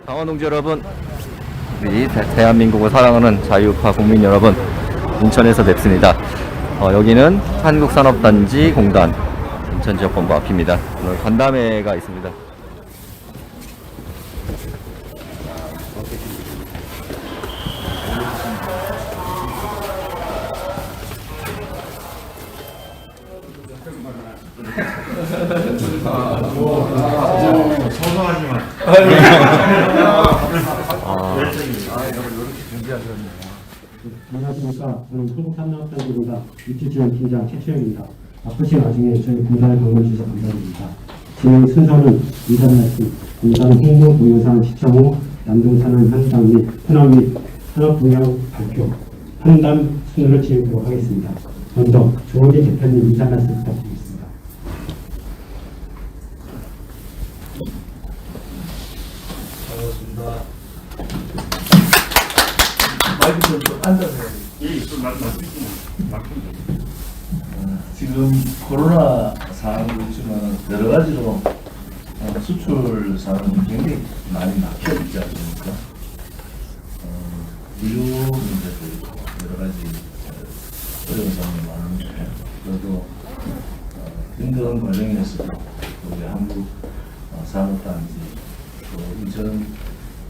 강원 동지 여러분, 우리 대한민국을 사랑하는 자유파 국민 여러분, 인천에서 뵙습니다. 여기는 한국산업단지 공단 인천지역본부 앞입니다. 오늘 간담회가 있습니다. 소소하지만 안녕하십니까. 저는 한국산업단지공단 입지지원팀장 최초영입니다. 바쁘신 와중에 저희 공단을 방문해 주셔서 감사드립니다. 진행 순서는 인사 말씀, 공단 홍보 동영상 시청 후 남동산업 현장 및 현업 및 산업 동향 발표, 한담 순으로 진행하도록 하겠습니다. 먼저 조원재 대표님 인사 말씀 부탁드리겠습니다. 반갑습니다. 마이크 좀 앉아서 해야지. 지금 코로나 상황도 있지만 여러 가지로 수출 상황이 굉장히 많이 막혀 있지 않습니까? 의료 문제도 있고 여러 가지 어려운 상황이 많은데 그래도 힘든 과정에서 우리 한국 산업단지 또 인천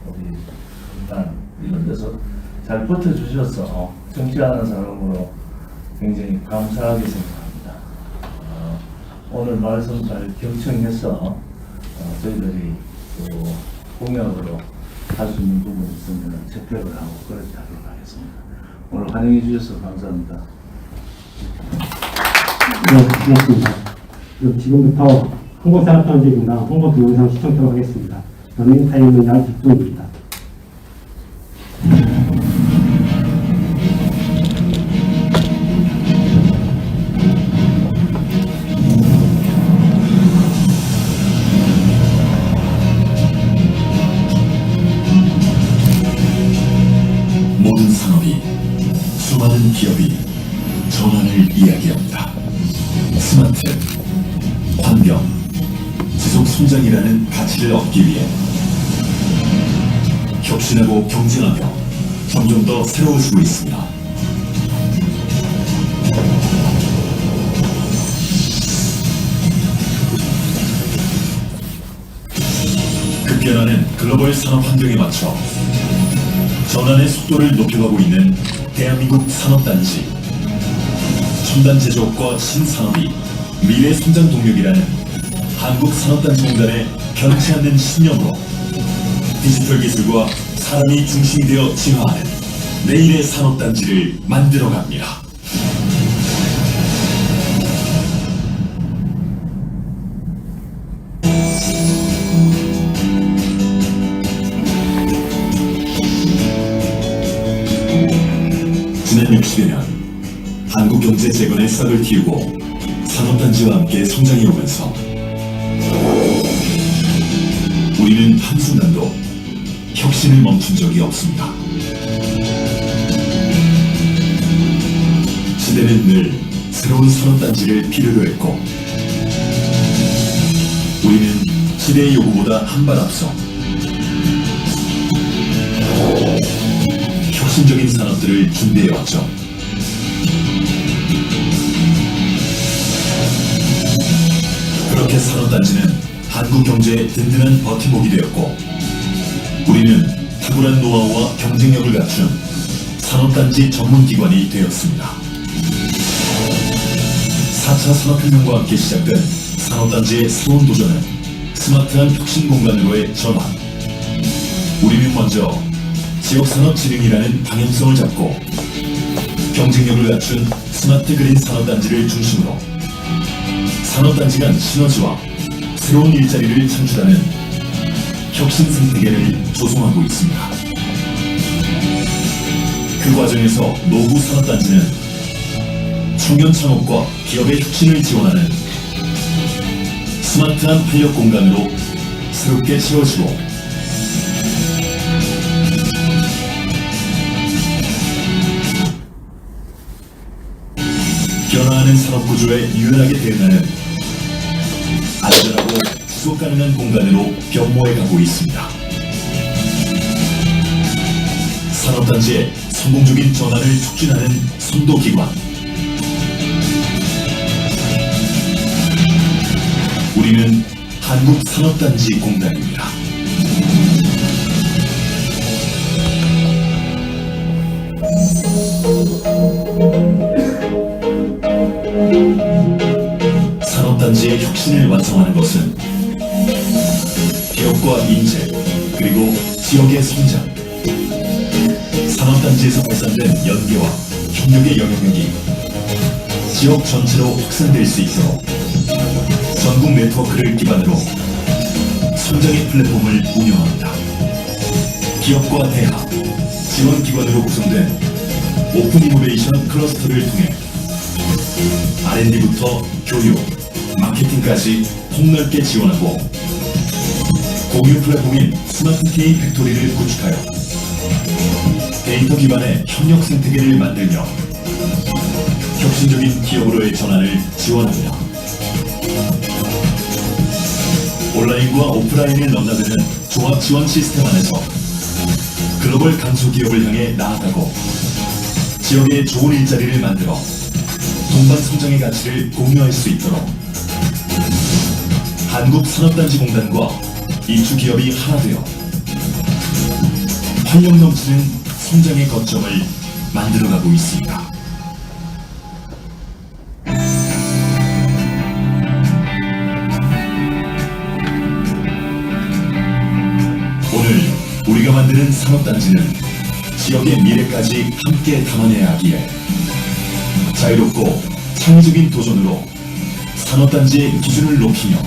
우리 공단 이런 데서 잘 버텨주셔서 정치하는 사람으로 굉장히 감사하게 생각합니다. 오늘 말씀 잘 경청해서 저희들이 또 공약으로 할 수 있는 부분이 있으면 채택을 하고 그렇게 하도록 하겠습니다. 오늘 환영해 주셔서 감사합니다. 네, 고맙습니다. 그럼 지금부터 한국산업단지공단 홍보 동영상 시청하도록 하겠습니다. 러닝 타임은 약 6분입니다. 모든 산업이, 수많은 기업이 전환을 이야기합니다. 스마트, 환경, 지속 성장이라는 가치를 얻기 위해 혁신하고 경쟁하며 점점 더 새로워지고 있습니다. 급변하는 글로벌 산업 환경에 맞춰 전환의 속도를 높여가고 있는 대한민국 산업단지. 첨단 제조업과 신산업이 미래 성장 동력이라는 한국산업단지공단의 변치 않는 신념으로 디지털 기술과 사람이 중심이 되어 진화하는 내일의 산업단지를 만들어갑니다. 지난 60여 년 한국 경제 재건의 싹을 틔우고 산업단지와 함께 성장해 오면서 우리는 한순간도 혁신을 멈춘 적이 없습니다. 시대는 늘 새로운 산업단지를 필요로 했고 우리는 시대의 요구보다 한 발 앞서 혁신적인 산업들을 준비해왔죠. 그렇게 산업단지는 한국 경제의 든든한 버팀목이 되었고 우리는 탁월한 노하우와 경쟁력을 갖춘 산업단지 전문기관이 되었습니다. 4차 산업혁명과 함께 시작된 산업단지의 새로운 도전은 스마트한 혁신 공간으로의 전환. 우리는 먼저 지역산업진흥이라는 방향성을 잡고 경쟁력을 갖춘 스마트 그린 산업단지를 중심으로 산업단지 간 시너지와 새로운 일자리를 창출하는 혁신 생태계를 조성하고 있습니다. 그 과정에서 노후 산업단지는 청년 창업과 기업의 혁신을 지원하는 스마트한 활력 공간으로 새롭게 채워지고 변화하는 산업구조에 유연하게 대응하는 안전하고 지속 가능한 공간으로 변모해 가고 있습니다. 산업단지의 성공적인 전환을 촉진하는 선도기관. 우리는 한국산업단지 공단입니다. 산업단지의 혁신을 완성하는 것은 기업과 인재, 그리고 지역의 성장, 산업단지에서 발산된 연계와 협력의 영향력이 지역 전체로 확산될 수 있도록 전국 네트워크를 기반으로 성장의 플랫폼을 운영합니다. 기업과 대학, 지원기관으로 구성된 오픈 이노베이션 클러스터를 통해 R&D부터 교육, 마케팅까지 폭넓게 지원하고 공유 플랫폼인 스마트 K 팩토리를 구축하여 데이터 기반의 협력 생태계를 만들며 혁신적인 기업으로의 전환을 지원합니다. 온라인과 오프라인을 넘나드는 종합 지원 시스템 안에서 글로벌 강소기업을 향해 나아가고 지역에 좋은 일자리를 만들어 동반 성장의 가치를 공유할 수 있도록 한국산업단지공단과 이주기업이 하나 되어 활력 넘치는 성장의 거점을 만들어가고 있습니다. 오늘 우리가 만드는 산업단지는 지역의 미래까지 함께 담아내야 하기에 자유롭고 창의적인 도전으로 산업단지의 기준을 높이며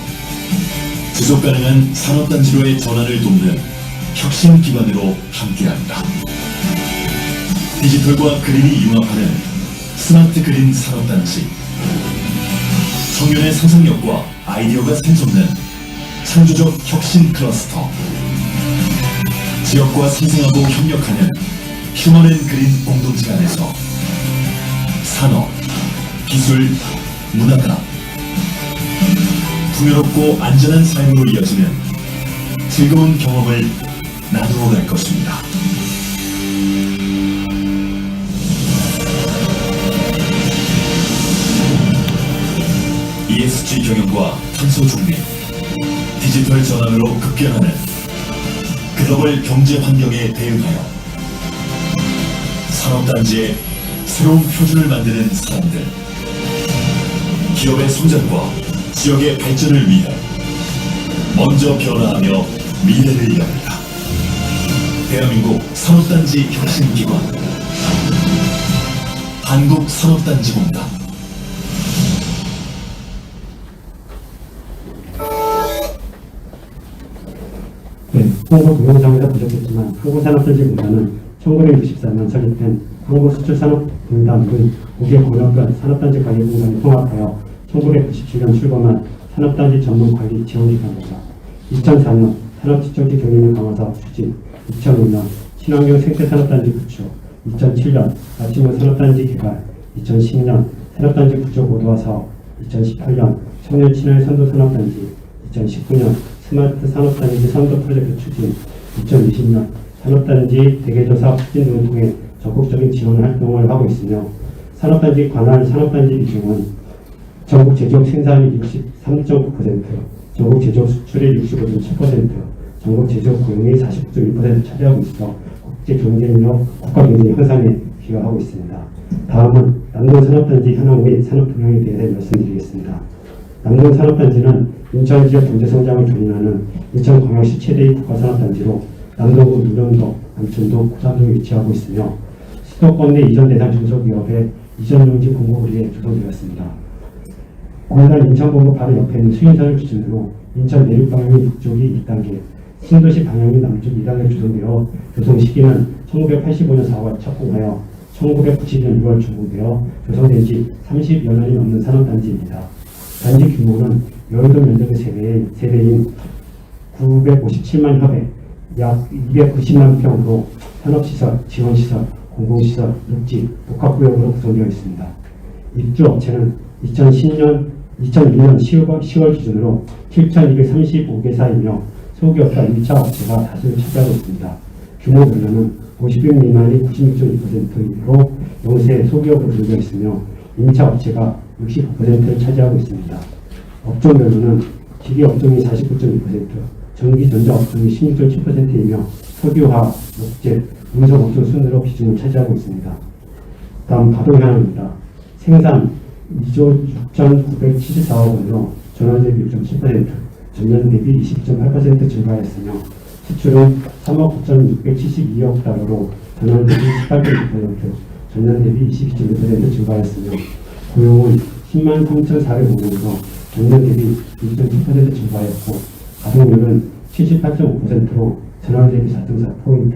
지속가능한 산업단지로의 전환을 돕는 혁신기관으로 함께합니다. 디지털과 그린이 융합하는 스마트 그린 산업단지, 청년의 상상력과 아이디어가 샘솟는 창조적 혁신 클러스터, 지역과 상생하고 협력하는 휴먼 앤 그린 공동체 안에서 산업, 기술, 문화가 풍요롭고 안전한 삶으로 이어지는 즐거운 경험을 나누어 갈 것입니다. ESG 경영과 탄소 중립, 디지털 전환으로 급변하는 글로벌 경제 환경에 대응하여 산업단지의 새로운 표준을 만드는 사람들, 기업의 성장과 지역의 발전을 위해 먼저 변화하며 미래를 엽니다. 대한민국 산업단지 혁신기관 한국산업단지공단. 네, 홍보 동영상에서 보셨겠지만 한국산업단지공단은 1964년 설립된 한국수출산업공단 등 5개 공연별 산업단지 관리공단이 통합하여 1997년 출범한 산업단지 전문 관리 지원기관입니다. 2004년 산업지적지 경영력 강화 사업 추진, 2005년 친환경 생태산업단지 구축, 2007년 맞춤형 산업단지 개발, 2010년 산업단지 구조 고도화 사업, 2018년 청년 친환 선도 산업단지, 2019년 스마트 산업단지 선도 프로젝트 추진, 2020년 산업단지 대개조사 추진 등을 통해 적극적인 지원 활동을 하고 있으며 산업단지 관할 산업단지 비중은 전국 제조업 생산이 63.9%, 전국 제조업 수출이 65.7%, 전국 제조업 고용이 49.1% 차지하고 있어 국제 경쟁력, 국가 경쟁 향상에 기여하고 있습니다. 다음은 남동산업단지 현황 및 산업 동향에 대해 말씀드리겠습니다. 남동산업단지는 인천 지역 경제 성장을 견인하는 인천광역시 최대의 국가산업단지로 남동구, 누명도, 남천도, 고산동에 위치하고 있으며 수도권 내 이전 대상 중소기업의 이전 용지 공급을 위해 조성되었습니다. 공단 인천본부 바로 옆에 있는 수인선을 기준으로 인천 내륙 방향 및 북쪽이 2단계, 신도시 방향 및 남쪽 2단계 조성되어 조성 시기는 1985년 4월 착공하여 1990년 6월 준공되어 조성된 지 30여 년이 넘는 산업단지입니다. 단지 규모는 여의도 면적의 3배인 957만 협에 약 290만 평으로 산업시설, 지원시설, 공공시설, 녹지, 복합구역으로 구성되어 있습니다. 입주업체는 2002년 10월 기준으로 7,235개사이며 소기업과 1차 업체가 다수를 차지하고 있습니다. 규모별로는 50인 미만이 96.2%로 영세 소기업으로 들려 있으며 임차 업체가 69%를 차지하고 있습니다. 업종별로는 기계 업종이 49.2%, 전기 전자 업종이 16.7%이며 석유화, 목재, 운송 업종 순으로 비중을 차지하고 있습니다. 다음 가동 현황입니다. 생산 2조 6,974억 원으로 전월 대비 6.7%, 전년 대비 22.8% 증가했으며 수출은 3억 9,672억 달러로 전월 대비 18.9%, 전년 대비 22.1% 증가했으며 고용은 10만 3,405명으로 전년 대비 2.7% 증가했고 가동률은 78.5%로 전월 대비 4.4포인트,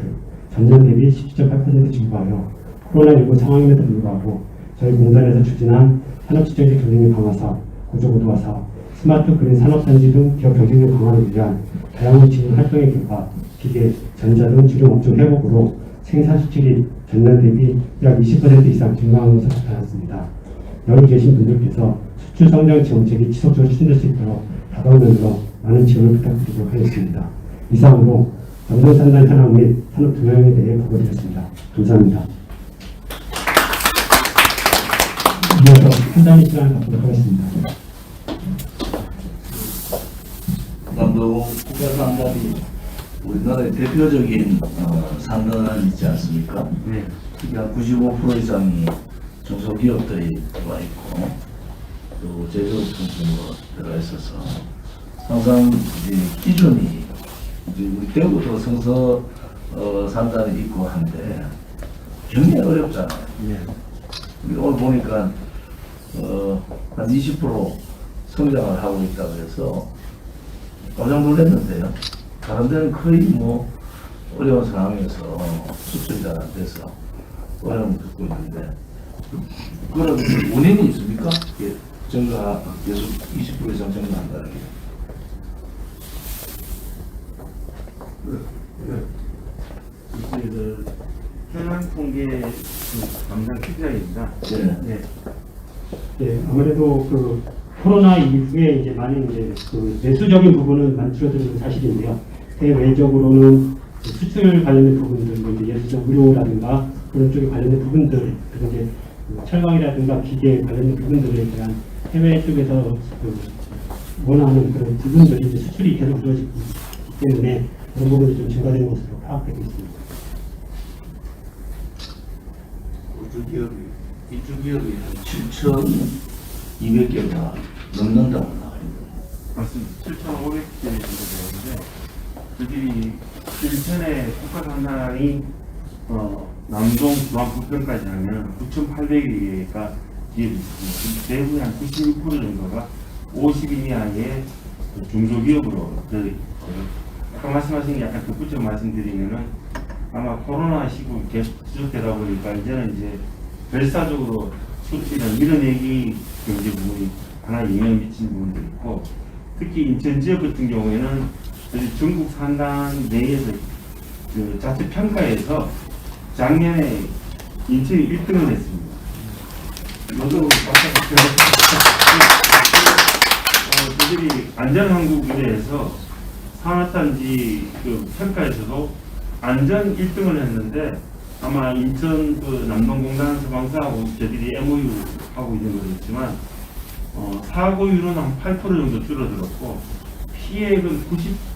전년 대비 17.8% 증가하여 코로나19 상황임에도 불구하고 저희 공단에서 추진한 산업지정적 경쟁력 강화 사업, 고조고도화 사업, 스마트 그린 산업단지 등 기업 경쟁력 강화를 위한 다양한 지원 활동의 결과 기계, 전자 등 주력 업종 회복으로 생산 수출이 전년 대비 약 20% 이상 증가한 것으로 나타났습니다. 여기 계신 분들께서 수출 성장 정책이 지속적으로 추진될 수 있도록 다방면으로 많은 지원을 부탁드리도록 하겠습니다. 이상으로 남동산단 현황 및 산업 동향에 대해 보고드렸습니다. 감사합니다. 이어서 한단위 시간을 갖도록 하겠습니다. 남동 국가산단이 우리나라의 대표적인 산단이 있지 않습니까? 네. 특히 한 95% 이상이 중소기업들이 들어와 있고 또 제조업종도 들어가 있어서 항상 이제 기준이 이제 우리 대구도 성서 산단이 있고 한데 굉장히 어렵잖아요. 우리 오늘 보니까 한 20% 성장을 하고 있다고 해서 깜짝 놀랐는데요. 다른 데는 거의 뭐 어려운 상황에서 수출이 잘 안 돼서 어려움을 겪고 있는데 그런 원인이 있습니까? 예, 증가 계속 20% 이상 증가한다는 게. 그 현황 통계 담당 TPI입니다. 네. 네, 아무래도 그 코로나 이후에 이제 많이 이제 그 내수적인 부분은 많이 줄어드는 건 사실인데요. 대외적으로는 수출 관련된 부분들, 뭐 이제 예를 들어 의료라든가 그런 쪽에 관련된 부분들, 그리고 이제 철강이라든가 기계 관련된 부분들에 대한 해외 쪽에서 그 원하는 그런 부분들이 이제 수출이 계속 이루어지기 때문에 그런 부분이 좀 증가되는 것으로 파악되고 있습니다. 우주기업이 한 7,200개가 넘는다고 나와 있는데. 맞습니다. 7,500개 정도 되는데 그들이 인천의 국가산단이 남동, 중앙, 부평까지 하면 9,800개가 기업이 있습니다. 대부분 한 96% 정도가 50 이하의 중소기업으로 들어있고요. 아까 말씀하신 게 약간 덧붙여 말씀드리면은 아마 코로나 시국 계속 지속되다 보니까 이제는 이제 별사적으로 수출이나 밀어내기 경제 부분이 하나 영향을 미치는 부분도 있고 특히 인천 지역 같은 경우에는 전국 산단 내에서 그 자체 평가에서 작년에 인천이 1등을 했습니다. 저도 저들이 안전한국 의뢰에서 산업단지 그 평가에서도 안전 1등을 했는데 아마 인천 그 남동공단 서방사하고 저들이 MOU 하고 있는 거겠지만 사고율은 한 8% 정도 줄어들었고 피해액은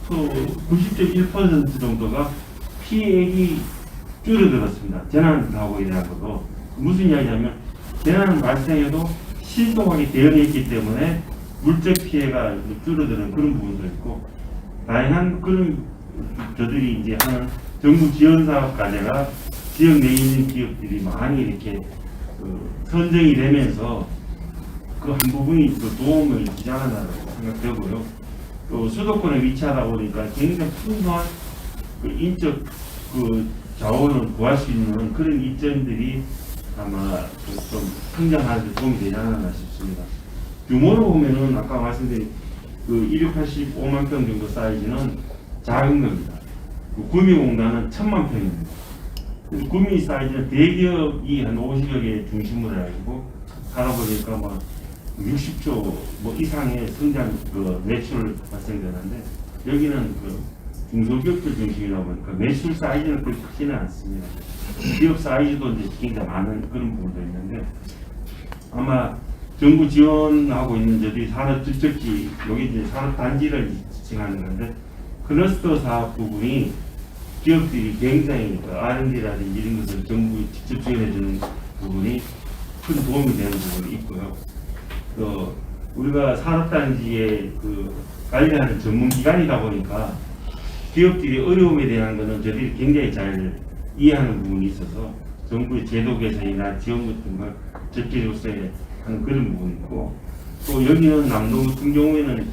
90.1% 정도가 피해액이 줄어들었습니다. 재난사고에 대해서도 무슨 이야기냐면 재난 발생해도 신속하게 대응했기 때문에 물적 피해가 줄어드는 그런 부분도 있고 다양한 그런 저들이 이제 하는 정부 지원 사업 과제가 지역 내에 있는 기업들이 많이 이렇게 선정이 되면서 그 한 부분이 또 도움을 기장한다고 생각되고요. 또 수도권에 위치하다 보니까 굉장히 풍부한 그 인적 그 자원을 구할 수 있는 그런 이점들이 아마 좀 성장하는 데 도움이 되지 않았나 싶습니다. 규모로 보면은 아까 말씀드린 그 285만 평 정도 사이즈는 작은 겁니다. 그 구미공단은 1000만 평입니다. 그래서 구미 사이즈는 대기업이 한 50여 개 중심으로 해가지고 하다 보니까 뭐 60조 뭐 이상의 성장 그 매출 발생되는데 여기는 그 중소기업들 중심이다 보니까 매출 사이즈는 그렇게 크지는 않습니다. 기업 사이즈도 이제 굉장히 많은 그런 부분도 있는데 아마 정부 지원하고 있는 저희 산업특적지 여기 이제 산업단지를 지칭하는 건데 클러스터 사업 부분이 기업들이 굉장히 R&D라든지 이런 것을 정부 직접 지원해주는 부분이 큰 도움이 되는 부분이 있고요. 또 우리가 산업단지에 관리하는 전문기관이다 보니까 기업들이 어려움에 대한 것은 저희들이 굉장히 잘 이해하는 부분이 있어서 정부의 제도 개선이나 지원 같은 걸 적극적으로 하는 그런 부분이 있고 또 여기는 남동 같은 경우에는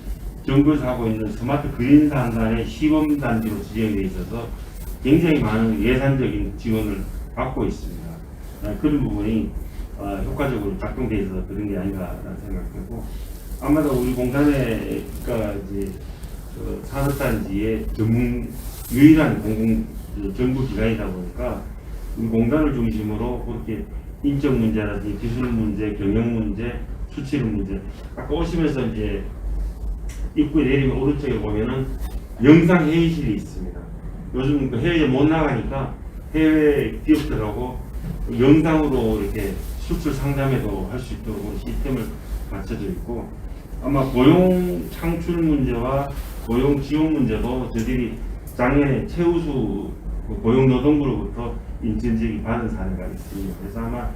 정부에서 하고 있는 스마트 그린 산단의 시범단지로 지정이 되어 있어서 굉장히 많은 예산적인 지원을 받고 있습니다. 그런 부분이 효과적으로 작동되어 있어서 그런 게 아닌가라는 생각하고 아마도 우리 공단의 이제 산업단지의 유일한 정부 기관이다 보니까 우리 공단을 중심으로 그렇게 인적 문제라든지 기술 문제, 경영 문제, 수출 문제 아까 오시면서 이제 입구에 내리면 오른쪽에 보면은 영상 회의실이 있습니다. 요즘 해외에 못 나가니까 해외 기업들하고 영상으로 이렇게 수출 상담회도 할 수 있도록 시스템을 갖춰져 있고 아마 고용 창출 문제와 고용 지원 문제도 저희들이 작년에 최우수 고용노동부로부터 인증제기 받은 사례가 있습니다. 그래서 아마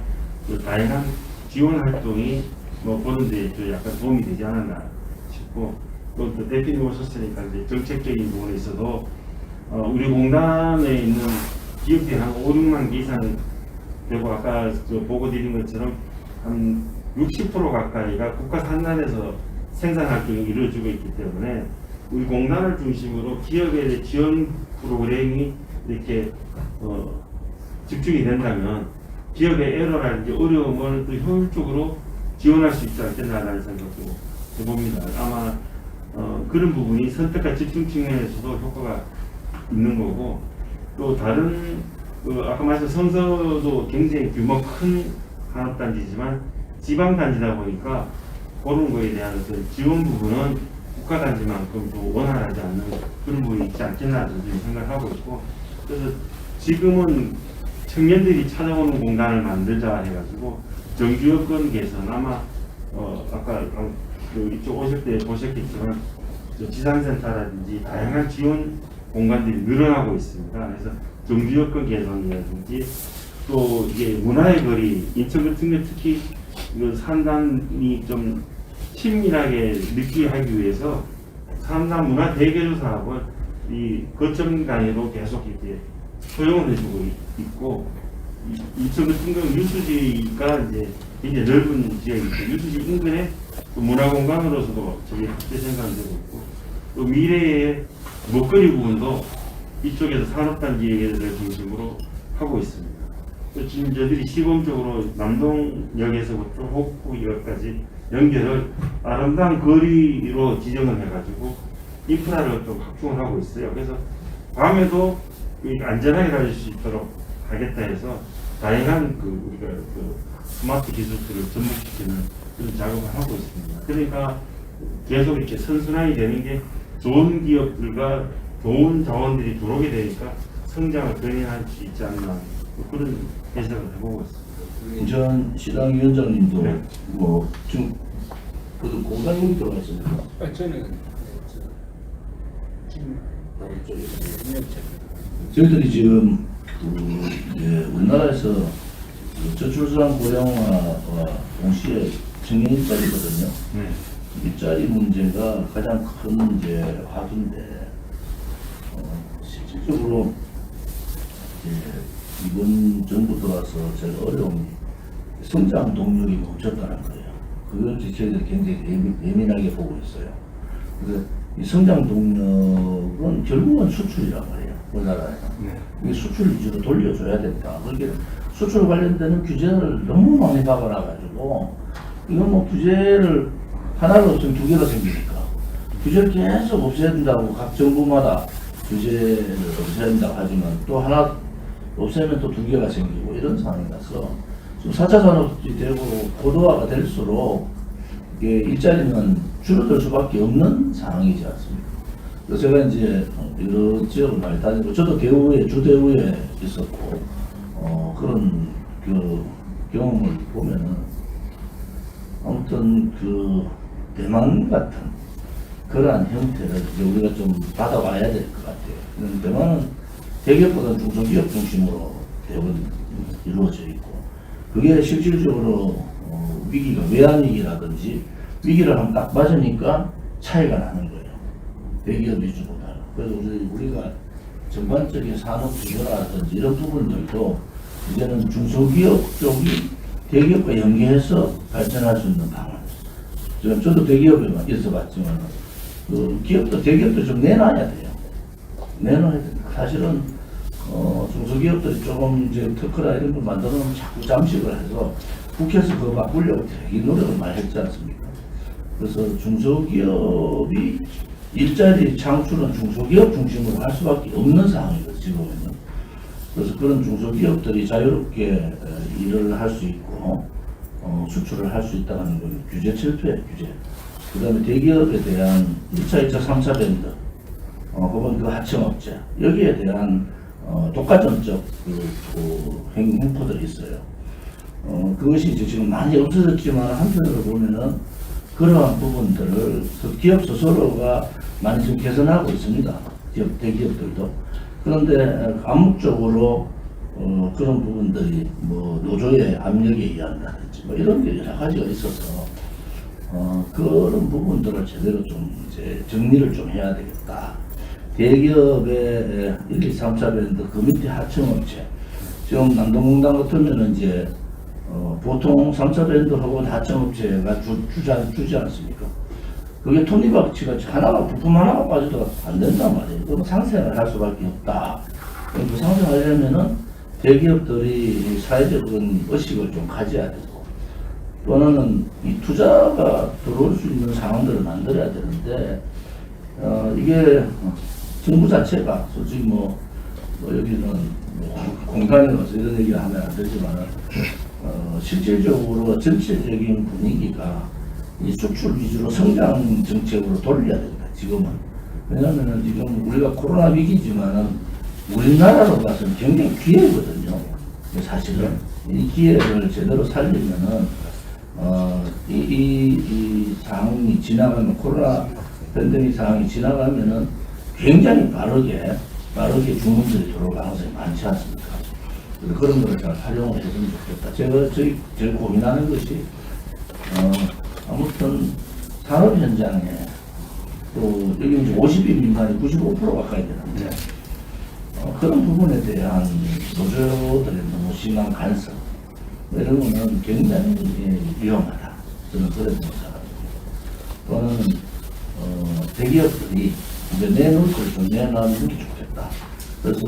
다양한 지원 활동이 그런 데 약간 도움이 되지 않았나 싶고 또 대표님 오셨으니까 이제 정책적인 부분에 있어도 우리 공단에 있는 기업들이 한 5, 6만 개 이상 되고 아까 보고 드린 것처럼 한 60% 가까이가 국가 산단에서 생산 활동이 이루어지고 있기 때문에 우리 공단을 중심으로 기업의 지원 프로그램이 이렇게 집중이 된다면 기업의 에러라든지 어려움을 또 효율적으로 지원할 수 있지 않겠나라는 생각도 해봅니다. 아마 그런 부분이 선택과 집중 측면에서도 효과가 있는 거고 또 다른 아까 말씀 성서도 굉장히 규모 큰 산업단지지만 지방단지다 보니까 그런 거에 대한 지원 부분은 국가단지만큼 또 원활하지 않는 그런 부분이 있지 않겠나 저는 생각하고 있고 그래서 지금은 청년들이 찾아오는 공단을 만들자 해가지고 정규 여건 개선 아마 아까 이쪽 오실 때 보셨겠지만 지상센터라든지 다양한 지원 공간들이 늘어나고 있습니다. 그래서 정규 여건 개선이라든지 또 이게 문화의 거리 인천 같은 게 특히 산단이 좀 친밀하게 느끼게 하기 위해서 산단 문화 대개조 사업은 이 거점 단위로 계속 이렇게 허용을 해주고 있고 인천 같은 경우 유수지가 이제 굉장히 넓은 지역이고 유수지 인근에 또 문화공간으로서도 저기 확대 생산되고 있고 또 미래의 먹거리 부분도 이쪽에서 산업단지를 중심으로 하고 있습니다. 또 지금 저희들이 시범적으로 남동역에서부터 호쿠역까지 연결을 아름다운 거리로 지정을 해가지고 인프라를 좀 확충을 하고 있어요. 그래서 밤에도 안전하게 다닐 수 있도록 하겠다 해서 다양한 우리가 스마트 기술들을 접목시키는 그런 작업을 하고 있습니다. 그러니까 계속 이렇게 선순환이 되는 게 좋은 기업들과 좋은 자원들이 들어오게 되니까 성장을 견인할 수 있지 않나 그런 해석을 해보고 있습니다. 인천 시당위원장님도 네. 지금 공단용이 들어가 있습니까? 저는 지금 저희들이 지금 우리나라에서 저출산 고령화와 동시에 청년 일자리거든요. 일자리 문제가 가장 큰 문제 화두인데 실질적으로 이번 정부 들어와서 제일 어려움이 성장 동력이 멈췄다는 거예요. 그걸 저희들이 굉장히 예민하게 보고 있어요. 그래서 이 성장 동력은 결국은 수출이란 말이에요. 우리나라에서. 이 수출 위주로 돌려줘야 된다. 그렇게 수출 관련되는 규제를 너무 많이 박아놔가지고 이건 규제를 하나로 없으면 두 개가 생기니까 규제를 계속 없애야 된다고 각 정부마다 규제를 없애야 된다고 하지만 또 하나 없애면 또 두 개가 생기고 이런 상황이라서 좀 4차 산업이 되고 고도화가 될수록 이게 일자리는 줄어들 수밖에 없는 상황이지 않습니까? 그래서 제가 이제 여러 지역을 많이 다니고, 저도 대우에, 주대우에 있었고, 그런 그 경험을 보면은, 아무튼 그 대만 같은 그러한 형태를 이제 우리가 좀 받아와야 될 것 같아요. 대만은 대기업보다 중소기업 중심으로 대부분 이루어져 있고, 그게 실질적으로 위기가 외환위기라든지 위기를 한번 딱 맞으니까 차이가 나는 거예요. 대기업 위주보다. 그래서 우리가 전반적인 산업 구조라든지 이런 부분들도 이제는 중소기업 쪽이 대기업과 연계해서 발전할 수 있는 방안. 지금 저도 대기업에 있어봤지만 그 기업도 대기업도 좀 내놔야 돼요. 내놔야 됩니다. 사실은 중소기업들이 조금 이제 특허나 이런 걸 만들어 놓으면 자꾸 잠식을 해서 국회에서 그거 바꾸려고 되게 노력을 많이 했지 않습니까? 그래서 중소기업이 일자리 창출은 중소기업 중심으로 할 수밖에 없는 상황이거든요, 지금은. 그래서 그런 중소기업들이 자유롭게 일을 할 수 있고 수출을 할 수 있다는 건 규제 철폐예요, 규제. 그 다음에 대기업에 대한 1차, 2차, 3차 밴드, 그건 그 하청업체, 여기에 대한 독과점적 행포들이 있어요. 그것이 이제 지금 많이 없어졌지만 한편으로 보면은 그러한 부분들을 기업 스스로가 많이 좀 개선하고 있습니다. 대기업들도. 그런데 암묵적으로 그런 부분들이 뭐 노조의 압력에 의한다든지 뭐 이런 게 여러 가지가 있어서 그런 부분들을 제대로 좀 이제 정리를 좀 해야 되겠다. 대기업의 1, 2, 3차 밴드 그 밑에 하청업체, 지금 남동공단 같으면은 이제 보통 3차 밴드하고 하청업체가 주지 않습니까? 그게 톱니바퀴가 하나가 부품 하나가 빠져도 안 된단 말이에요. 그럼 상생을 할 수밖에 없다. 그 상생하려면은 대기업들이 사회적인 의식을 좀 가져야 되고, 또 하나는 이 투자가 들어올 수 있는 상황들을 만들어야 되는데, 이게 정부 자체가 솔직히 여기는 공간에 와서 이런 얘기를 하면 안 되지만, 실질적으로 전체적인 분위기가 이 수출 위주로 성장 정책으로 돌려야 된다, 지금은. 왜냐하면 지금 우리가 코로나 위기지만은 우리나라로 봐서는 굉장히 기회거든요. 사실은. 이 기회를 제대로 살리면은, 이 상황이 지나가면, 코로나 팬데믹 상황이 지나가면은 굉장히 빠르게 주문들이 들어올 가능성이 많지 않습니까? 그래서 그런 거를 잘 활용을 해주면 좋겠다. 제가 제일 고민하는 것이, 아무튼 산업 현장에 또 여기 이제 50인 민간이 95% 가까이 되는데, 그런 부분에 대한 노조들의 너무 심한 간섭, 이런 거는 굉장히 위험하다. 저는 그런 생각합니다. 또는 대기업들이 이제 내놓을 걸 좀 내놔주는 게 좋겠다. 그래서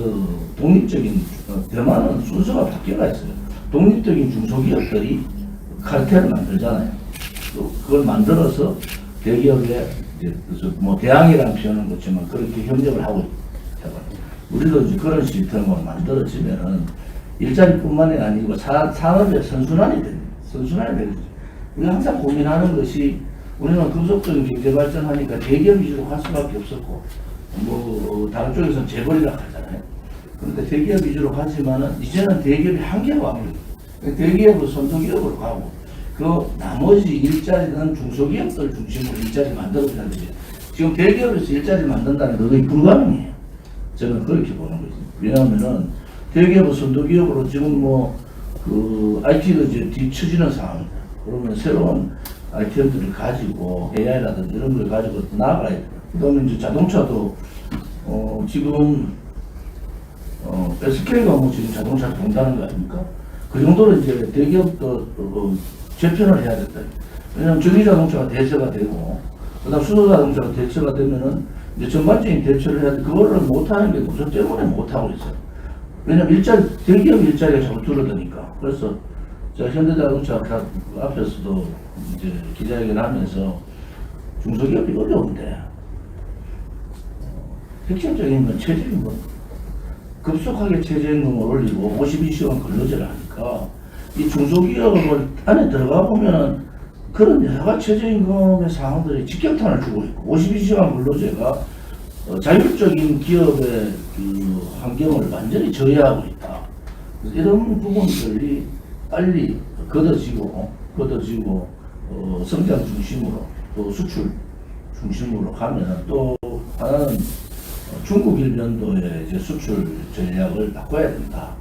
독립적인, 대만은 순서가 바뀌어가 있어요. 독립적인 중소기업들이 카르텔을 만들잖아요. 또 그걸 만들어서 대기업에 이제 대항이라는 표현은 그렇지만 그렇게 협력을 하고 있다고. 우리도 이제 그런 시스템을 만들어지면은 일자리뿐만이 아니고 산업의 선순환이 됩니다. 선순환이 되죠. 우리가 항상 고민하는 것이, 우리는 급속적인 경제 발전하니까 대기업 위주로 갈 수밖에 없었고, 다른 쪽에서는 재벌이라고 하잖아요. 그런데 대기업 위주로 가지만은 이제는 대기업이 한계가 와버려요. 대기업은 선도기업으로 가고, 그 나머지 일자리는 중소기업들 중심으로 일자리 만들어줘야 되죠. 지금 대기업에서 일자리 만든다는 건 거의 불가능해요. 저는 그렇게 보는 거죠. 왜냐하면은 대기업은 선도기업으로 지금 IT도 이제 뒤처지는 상황입니다. 그러면 새로운 아이템들을 가지고 AI라든지 이런 걸 가지고 나아가야 돼요. 그 다음에 이제 자동차도 지금 SK가 지금 자동차 본다는 거 아닙니까? 그 정도로 이제 대기업도 재편을 해야 된다. 왜냐하면 전기자동차가 대체가 되고, 그 다음 수소자동차가 대체가 되면은 이제 전반적인 대처를 해야 돼. 그거를 못하는 게 노조 때문에 못하고 있어요. 왜냐면 대기업 일자리가 자꾸 줄어드니까. 그래서 제가 현대자동차 앞에서도 이제 기자회견 하면서 중소기업이 어려운데, 핵심적인 건 최저임금. 급속하게 최저임금을 올리고 52시간 근로제를 하니까 이 중소기업 안에 들어가 보면 그런 여러 가지 최저임금의 상황들이 직격탄을 주고 있고, 52시간 근로제가 자율적인 기업의 그 환경을 완전히 저해하고 있다. 그래서 이런 부분들이 빨리 걷어지고 성장 중심으로 또 수출 중심으로 가면 또 하나는 중국 일변도의 이제 수출 전략을 바꿔야 된다.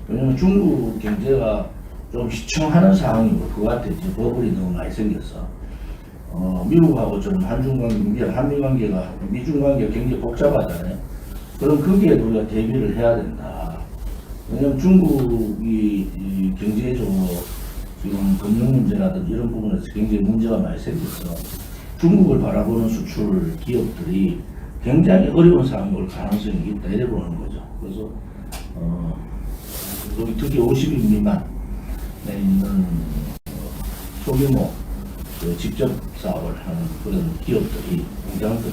왜냐면 중국 경제가 좀 시청하는 상황이고 그한테 이제 버블이 너무 많이 생겨서 미국하고 좀 한중 관계, 한미 관계가 미중 관계가 굉장히 복잡하잖아요. 그럼 거기에 우리가 대비를 해야 된다. 왜냐면 중국이 이 경제적으로 지금 금융 문제라든지 이런 부분에서 굉장히 문제가 많이 생겨서 중국을 바라보는 수출 기업들이 굉장히 어려운 상황이 올 가능성이 있다 이래 보는 거죠. 그래서 여기 특히 50인 미만에 있는 소규모 그 직접 사업을 하는 그런 기업들이 공장들이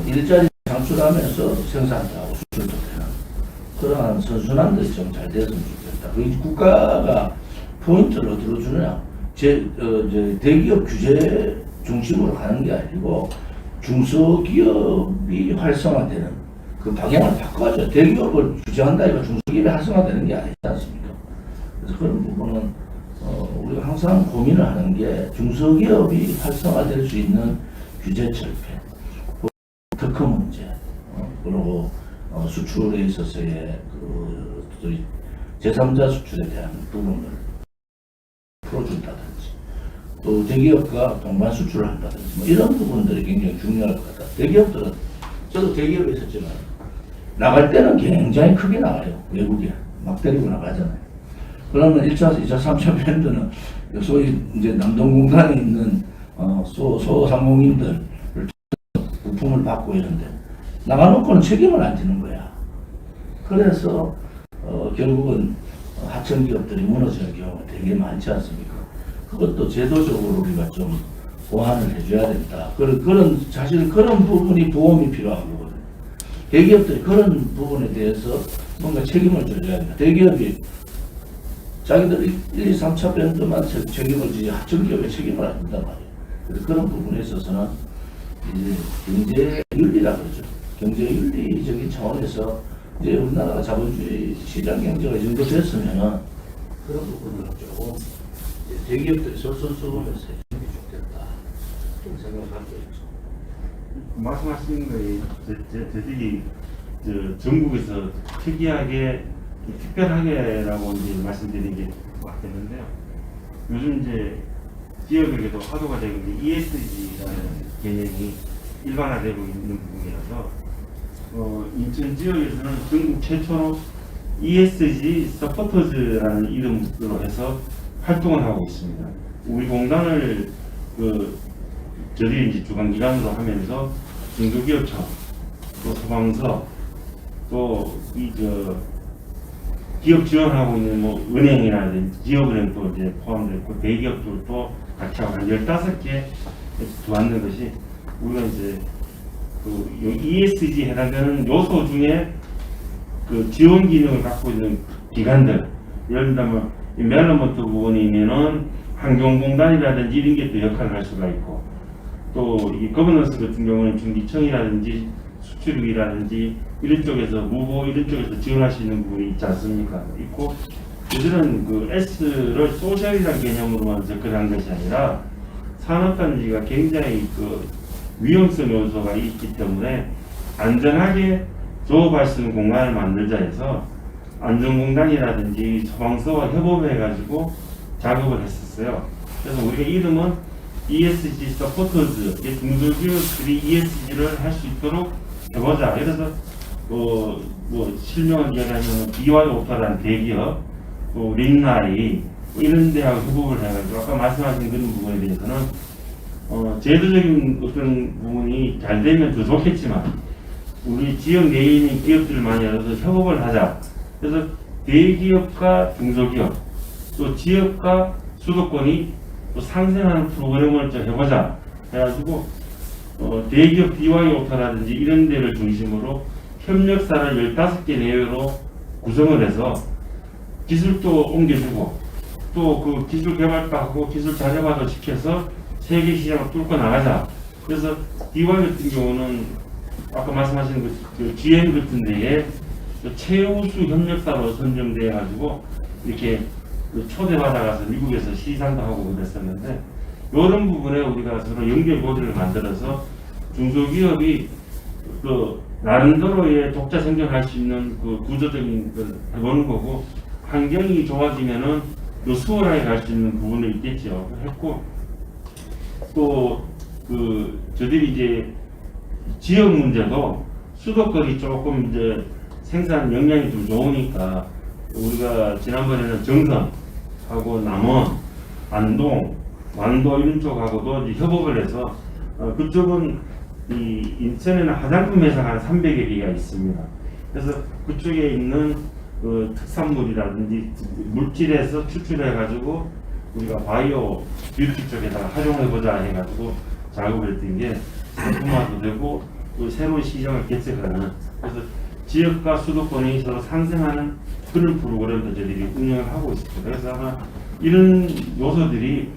일자리 창출하면서 생산도 하고 수출도 되는 그러한 선순환들이 좀 잘 됐으면 좋겠다. 그 국가가 포인트를 어디로 주느냐? 대기업 규제 중심으로 가는 게 아니고 중소기업이 활성화되는 그 방향을 바꿔야죠. 대기업을 규제한다 이거 중소기업이 활성화되는 게 아니지 않습니까? 그래서 그런 부분은 우리가 항상 고민을 하는 게 중소기업이 활성화될 수 있는 규제 철폐, 특허 문제, 그리고 수출에 있어서의 그 제3자 수출에 대한 부분을 풀어준다든지 또 대기업과 동반 수출을 한다든지 뭐 이런 부분들이 굉장히 중요할 것 같다. 대기업들은 저도 대기업에 있었지만 나갈 때는 굉장히 크게 나가요. 외국에 막 데리고 나가잖아요. 그러면 1차, 2차, 3차 밴드는 소위 이제 남동공단에 있는 소상공인들을 부품을 받고 이런데 나가놓고는 책임을 안 지는 거야. 그래서 결국은 하청 기업들이 무너지는 경우가 되게 많지 않습니까? 그것도 제도적으로 우리가 좀 보완을 해줘야 된다. 사실 그런 부분이 보험이 필요한 거거든요. 대기업들이 그런 부분에 대해서 뭔가 책임을 져줘야 된다. 대기업이 자기들 1, 2, 3차 밴드만 책임을 지지 하청기업에 책임을 안 준단 말이에요. 그래서 그런 부분에 있어서는 이제 경제윤리라 그러죠. 경제윤리적인 차원에서 이제 우리나라가 자본주의 시장 경제가 이 정도 됐으면은 그런 부분을 조금 대기업들이 솔선수범해서 해주는 게 좋겠다. 그런 생각을 갖고 있죠. 말씀하신 거에 저들이 전국에서 특이하게 특별하게라고 이제 말씀드린 게 맞겠는데요. 요즘 이제 지역에도 화두가 되고 있는 ESG라는 개념이 일반화되고 있는 부분이라서 인천 지역에서는 전국 최초로 ESG 서포터즈라는 이름으로 해서 활동을 하고 있습니다. 우리 공단을 저희 이제 주관기관으로 하면서 중소기업청, 또 소방서, 또 기업 지원하고 있는 뭐 은행이라든지 지역은행도 이제 포함되어 있고 대기업들도 같이 하고 한 15개 들어왔는 것이 우리가 이제 ESG 해당되는 요소 중에 그 지원 기능을 갖고 있는 기관들, 예를 들면 멜로먼트 부분이면은 환경공단이라든지 이런 게 또 역할을 할 수가 있고, 또 이 거버넌스 같은 경우는 중기청이라든지 수출국이라든지 이런 쪽에서 무보 이런 쪽에서 지원할 수 있는 부분이 있지 않습니까? 있고, 이들은 그 S를 소셜이라는 개념으로만 접근한 것이 아니라 산업단지가 굉장히 그 위험성 요소가 있기 때문에 안전하게 조업할 수 있는 공간을 만들자 해서 안전공단이라든지 소방서와 협업해가지고 작업을 했었어요. 그래서 우리가 이름은 ESG 서포터즈, 중소기업들이 ESG를 할 수 있도록 해보자. 그래서 실명을 이야기하면 BY오파라는 대기업, 또 린나이 이런 데하고 협업을 해가지고 아까 말씀하신 그런 부분에 대해서는 제도적인 어떤 부분이 잘 되면 더 좋겠지만 우리 지역 내에 있는 기업들을 많이 열어서 협업을 하자. 그래서 대기업과 중소기업, 또 지역과 수도권이 또 상생하는 프로그램을 좀 해보자. 해가지고 대기업 BY오타라든지 이런 데를 중심으로 협력사를 15개 내외로 구성을 해서 기술도 옮겨주고 또 그 기술 개발도 하고 기술 자료화도 시켜서 세계 시장을 뚫고 나가자. 그래서 BY 같은 경우는 아까 말씀하신 그 GM 같은 데에 최우수 협력사로 선정돼 가지고 이렇게 초대받아가서 미국에서 시상도 하고 그랬었는데, 이런 부분에 우리가 서로 연결 고리를 만들어서 중소기업이 그 나름대로의 독자 생존할 수 있는 그 구조적인 걸 해보는 거고, 환경이 좋아지면은 또 수월하게 갈 수 있는 부분이 있겠죠. 했고, 또 그 저들이 이제 지역 문제도 수도권이 조금 이제 생산 역량이 좀 좋으니까, 우리가 지난번에는 정선하고 남원, 안동, 완도 이런 쪽하고도 이제 협업을 해서 그쪽은 이 인천에는 화장품 회사가 한 300여 개가 있습니다. 그래서 그쪽에 있는 그 특산물이라든지 물질에서 추출해 가지고 우리가 바이오 뷰티 쪽에다가 활용해 보자 해 가지고 작업을 했던 게 상품화도 되고 또 새로운 시장을 개척하는, 그래서 지역과 수도권이 서로 상생하는 그런 프로그램도 저희들이 운영을 하고 있습니다. 그래서 아마 이런 요소들이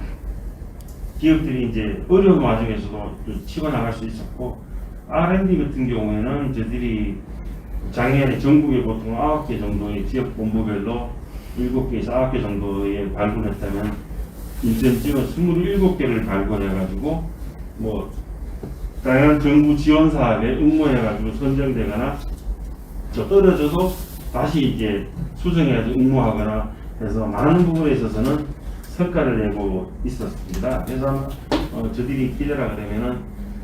기업들이 이제 어려운 와중에서도 치고 나갈 수 있었고, R&D 같은 경우에는 저희들이 작년에 전국에 보통 9개 정도의 지역 본부별로 7개에서 9개 정도에 발굴했다면, 인천 지역은 27개를 발굴해가지고 뭐 다양한 정부 지원 사업에 응모해가지고 선정되거나 저 떨어져도 다시 이제 수정해가지고 응모하거나 해서 많은 부분에 있어서는 성과를 내고 있었습니다. 그래서 아마 저들이 기대라 그러면은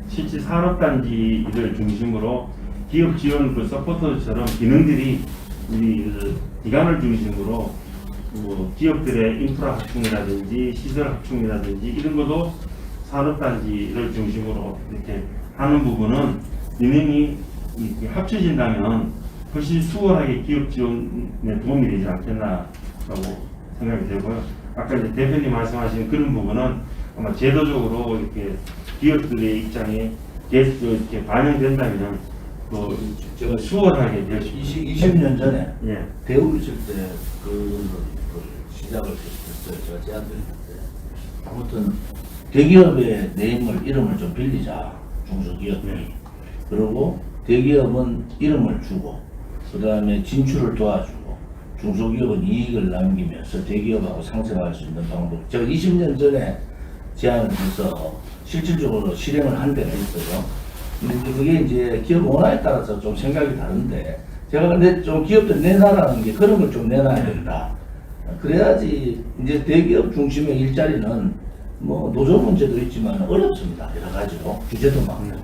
실제 산업단지를 중심으로 기업 지원 그 서포터처럼 기능들이 우리 그 기관을 중심으로 뭐 기업들의 인프라 확충이라든지 시설 확충이라든지 이런 것도 산업단지를 중심으로 이렇게 하는 부분은 기능이 이렇게 합쳐진다면 훨씬 수월하게 기업 지원에 도움이 되지 않겠나라고 생각이 되고요. 아까 이제 대표님 말씀하신 그런 부분은 아마 제도적으로 이렇게 기업들의 입장에 계속 이렇게 반영된다면 또 제가 수월하게 될 수 20년 전에 예. 대우 있을 때그 시작을 했어요. 제가 제안드릴 때. 아무튼 대기업의 네임을 이름을 좀 빌리자, 중소기업이. 네. 그리고 대기업은 이름을 주고, 그 다음에 진출을 도와주고, 중소기업은 이익을 남기면서 대기업하고 상생할 수 있는 방법. 제가 20년 전에 제안을 해서 실질적으로 실행을 한 데가 있어요. 근데 그게 이제 기업 원화에 따라서 좀 생각이 다른데, 제가 근데 좀 기업들 내놔라는 게 그런 걸 좀 내놔야 된다. 그래야지 이제 대기업 중심의 일자리는 뭐 노조 문제도 있지만 어렵습니다. 여러 가지로 규제도 많고.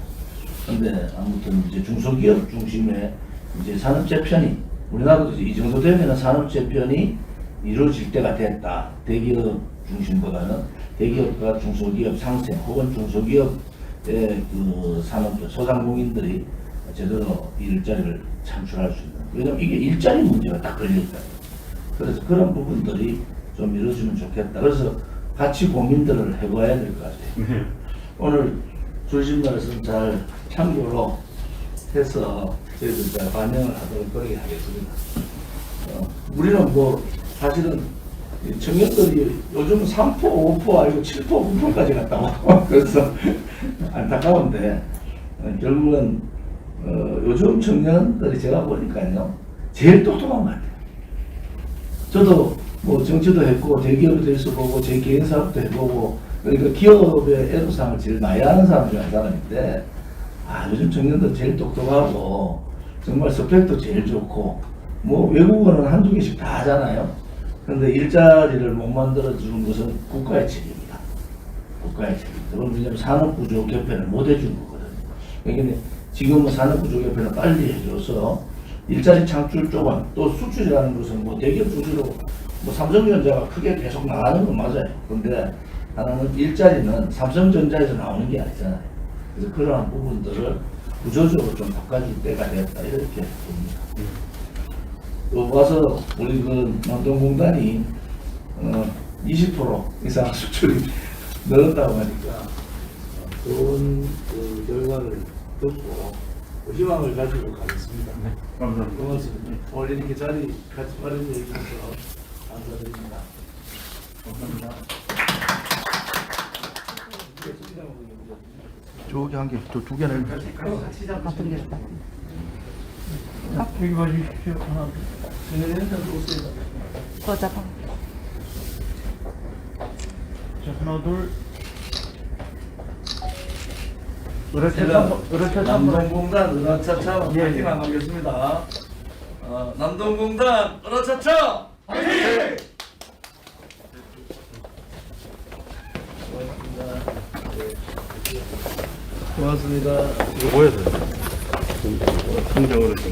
근데 아무튼 이제 중소기업 중심의 이제 산업 재편이, 우리나라도 이 정도 되면 산업 재편이 이루어질 때가 됐다. 대기업 중심보다는 대기업과 중소기업 상생, 혹은 중소기업의 그 산업들, 소상공인들이 제대로 일자리를 창출할 수 있는. 왜냐면 이게 일자리 문제가 딱 걸려있다. 그래서 그런 부분들이 좀 이루어지면 좋겠다. 그래서 같이 고민들을 해봐야 될 것 같아요. 오늘 주신 말씀 잘 참고로 해서 저희들 잘 반영을 하도록 그렇게 하겠습니다. 우리는 뭐 사실은 청년들이 요즘 3%, 5% 아니고 7%, 9%까지 갔다고. 그래서 안타까운데 결국은 요즘 청년들이 제가 보니까요 제일 똑똑한 것 같아요. 저도 뭐 정치도 했고 대기업에도 있어보고 제 개인 사업도 해보고, 그러니까 기업의 애로사항을 제일 많이 아는 사람 중에 한 사람인데, 요즘 청년들 제일 똑똑하고 정말 스펙도 제일 좋고, 뭐 외국어는 한두 개씩 다 하잖아요. 그런데 일자리를 못 만들어주는 것은 국가의 책임이다. 국가의 책임이다. 왜냐하면 산업구조 개편을 못 해준 거거든요. 그러니까 지금은 산업구조 개편을 빨리 해줘서 일자리 창출 쪽은, 또 수출이라는 것은 뭐 대기업 중심으로 뭐 삼성전자가 크게 계속 나가는 건 맞아요. 그런데 하나는 일자리는 삼성전자에서 나오는 게 아니잖아요. 그래서 그러한 부분들을 구조적으로 좀 바꿔줄 때가 됐다, 이렇게 봅니다. 또 와서 우리 그 남동공단이 20% 이상 수출이 늘었다고 하니까 좋은 그 결과를 듣고 희망을 가지고 가겠습니다. 네, 감사합니다. 고맙습니다. 오늘 이렇게 자리 같이 마련해 주셔서 감사드립니다. 감사합니다. 저기 한 개, 저 두 개는 같은 게 있다. 여기 봐주십시오. 하나, 둘. 꽂아봐. 자, 하나, 둘. 남동공단 으라차차 화이팅 안 하겠습니다. 남동공단 으라차차 화이팅! 고맙습니다. 이거 뭐야 돼? 성적으로 좀.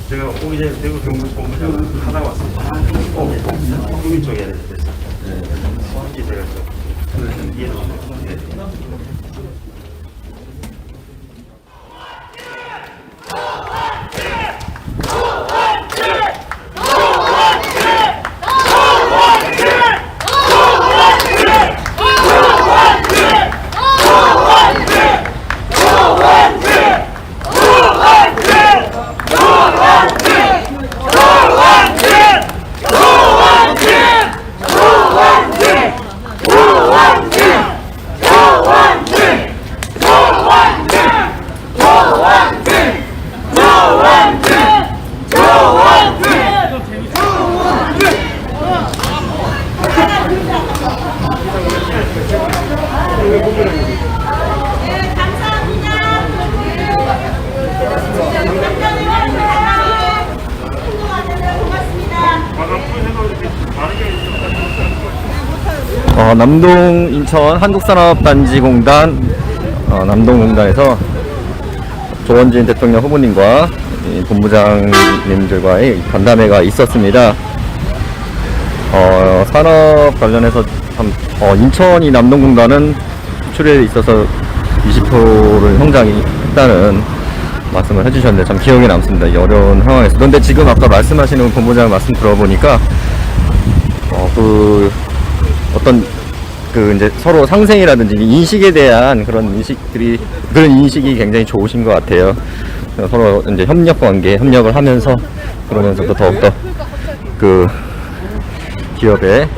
제가 오기 전에 대구 경북본부장 하다 왔습니다. 여기 쪽에 해야 돼서. 소환기 제가 좀 이해도 못해요. 남동 인천 한국산업단지공단 남동공단에서 조원진 대통령 후보님과 이 본부장님들과의 간담회가 있었습니다. 산업 관련해서 참 인천이 남동공단은 수출에 있어서 20%를 성장했다는 말씀을 해주셨는데 참 기억에 남습니다. 이 어려운 상황에서. 그런데 지금 아까 말씀하시는 본부장 말씀 들어보니까 어떤 이제 서로 상생이라든지 인식에 대한 그런 인식이 굉장히 좋으신 것 같아요. 서로 이제 협력을 하면서 그러면서 또 더욱더 기업의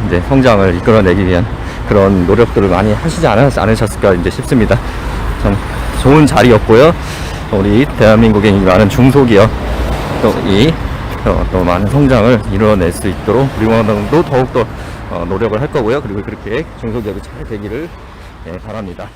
이제 성장을 이끌어내기 위한 그런 노력들을 많이 하시지 않으셨을까 이제 싶습니다. 참 좋은 자리였고요. 우리 대한민국의 이 많은 중소기업 또 많은 성장을 이뤄낼 수 있도록 우리 공단도 더욱더 노력을 할 거고요. 그리고 그렇게 중소기업이 잘 되기를 바랍니다.